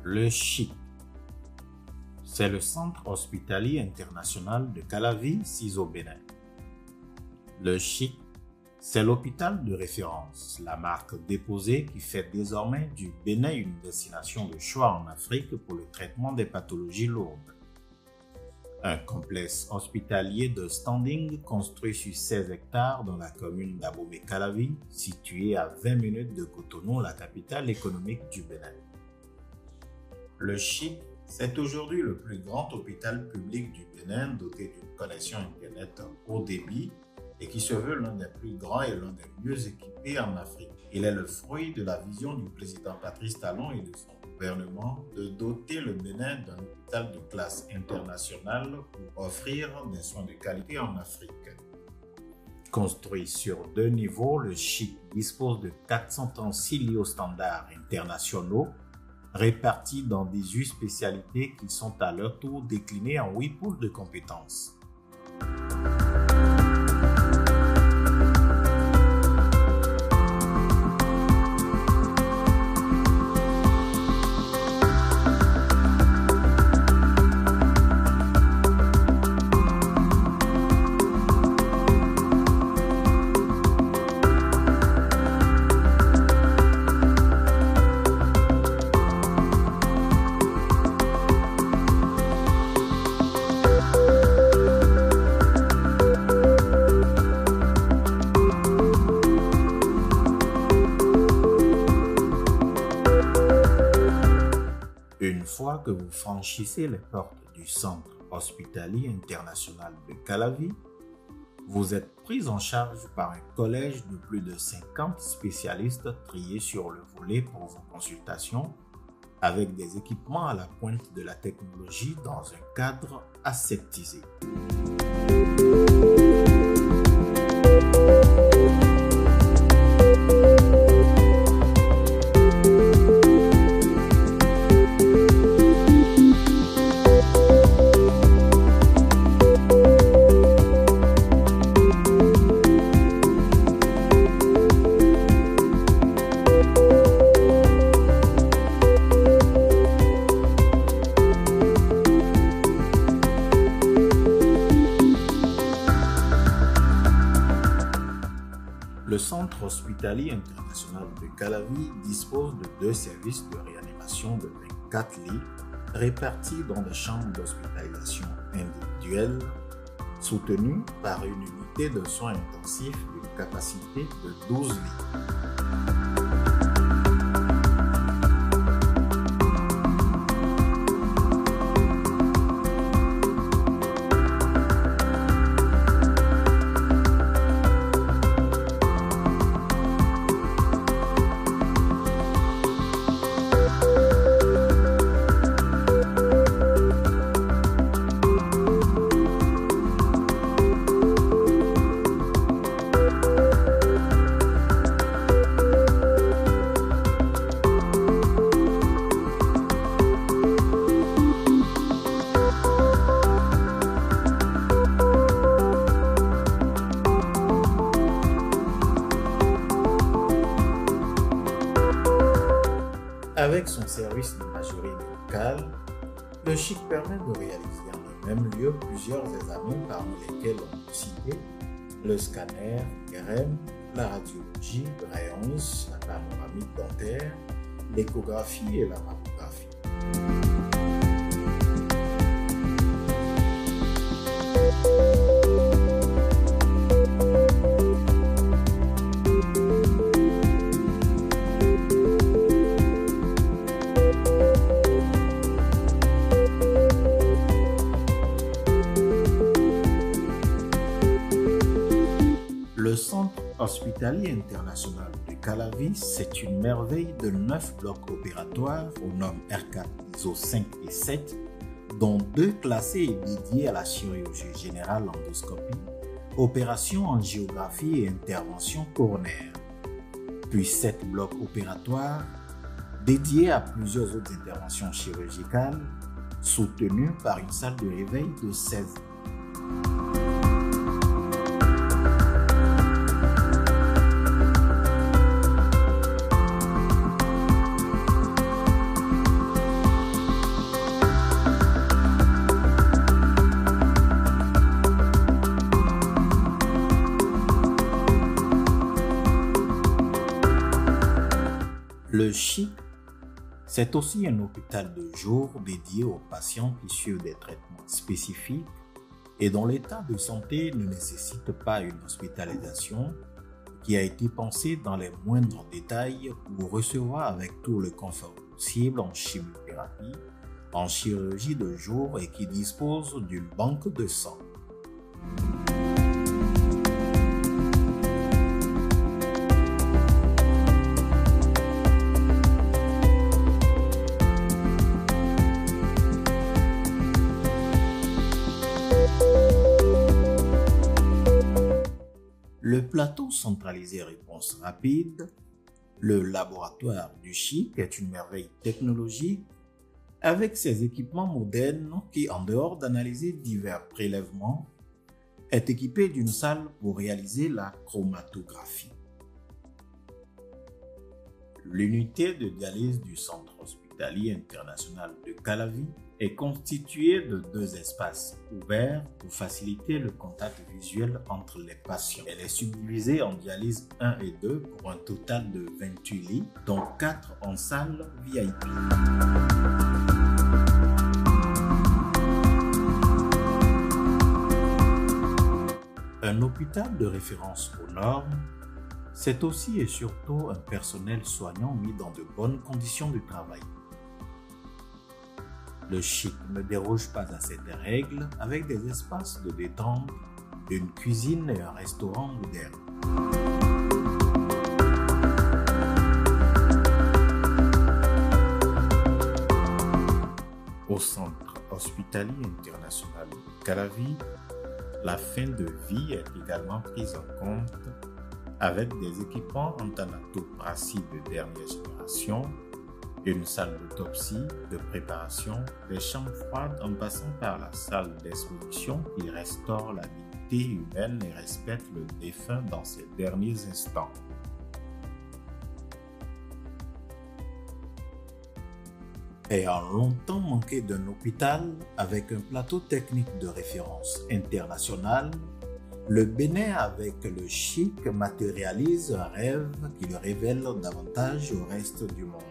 Le CHIC, c'est le Centre hospitalier international de Calavi, au Bénin. Le CHIC, c'est l'hôpital de référence, la marque déposée qui fait désormais du Bénin une destination de choix en Afrique pour le traitement des pathologies lourdes. Un complexe hospitalier de standing construit sur 16 hectares dans la commune d'Abomey-Calavi, située à 20 minutes de Cotonou, la capitale économique du Bénin. Le CHIC, c'est aujourd'hui le plus grand hôpital public du Bénin doté d'une connexion Internet haut débit et qui se veut l'un des plus grands et l'un des mieux équipés en Afrique. Il est le fruit de la vision du président Patrice Talon et de son gouvernement de doter le Bénin d'un hôpital de classe internationale pour offrir des soins de qualité en Afrique. Construit sur 2 niveaux, le CHIC dispose de 436 lits aux standards internationaux répartis dans 18 spécialités qui sont à leur tour déclinées en 8 pôles de compétences. Une fois que vous franchissez les portes du Centre hospitalier international de Calavi, vous êtes pris en charge par un collège de plus de 50 spécialistes triés sur le volet pour vos consultations, avec des équipements à la pointe de la technologie dans un cadre aseptisé. Le Centre hospitalier international de Calavi dispose de 2 services de réanimation de 24 lits répartis dans des chambres d'hospitalisation individuelles soutenues par une unité de soins intensifs d'une capacité de 12 lits. Avec son service d'imagerie médicale, le CHIC permet de réaliser en un même lieu plusieurs examens parmi lesquels on peut citer le scanner IRM, la radiologie, le rayon X, la panoramique dentaire, l'échographie et la mammographie. Le Centre hospitalier international de Calavi, c'est une merveille de 9 blocs opératoires aux normes R4 ISO 5 et 7, dont 2 classés et dédiés à la chirurgie générale endoscopie, opérations en angiographie et intervention coronaire, puis 7 blocs opératoires dédiés à plusieurs autres interventions chirurgicales, soutenues par une salle de réveil de 16 lits. Le CHIC, c'est aussi un hôpital de jour dédié aux patients qui suivent des traitements spécifiques et dont l'état de santé ne nécessite pas une hospitalisation, qui a été pensé dans les moindres détails pour recevoir avec tout le confort possible en chimiothérapie, en chirurgie de jour et qui dispose d'une banque de sang. Le plateau centralisé réponse rapide, le laboratoire du CHIC est une merveille technologique avec ses équipements modernes qui, en dehors d'analyser divers prélèvements, est équipé d'une salle pour réaliser la chromatographie. L'unité de dialyse du Centre hospitalier international de Calavi est constituée de 2 espaces ouverts pour faciliter le contact visuel entre les patients. Elle est subdivisée en dialyse 1 et 2 pour un total de 28 lits, dont 4 en salle VIP. Un hôpital de référence aux normes, c'est aussi et surtout un personnel soignant mis dans de bonnes conditions de travail. Le CHIC ne déroge pas à cette règle avec des espaces de détente, une cuisine et un restaurant moderne. Au Centre hospitalier international de Calavi, la fin de vie est également prise en compte avec des équipements en thanatopraxie de dernière génération, une salle d'autopsie, de préparation, des chambres froides en passant par la salle d'exposition qui restaure la dignité humaine et respecte le défunt dans ses derniers instants. Ayant longtemps manqué d'un hôpital avec un plateau technique de référence international, le Bénin avec le CHIC matérialise un rêve qui le révèle davantage au reste du monde.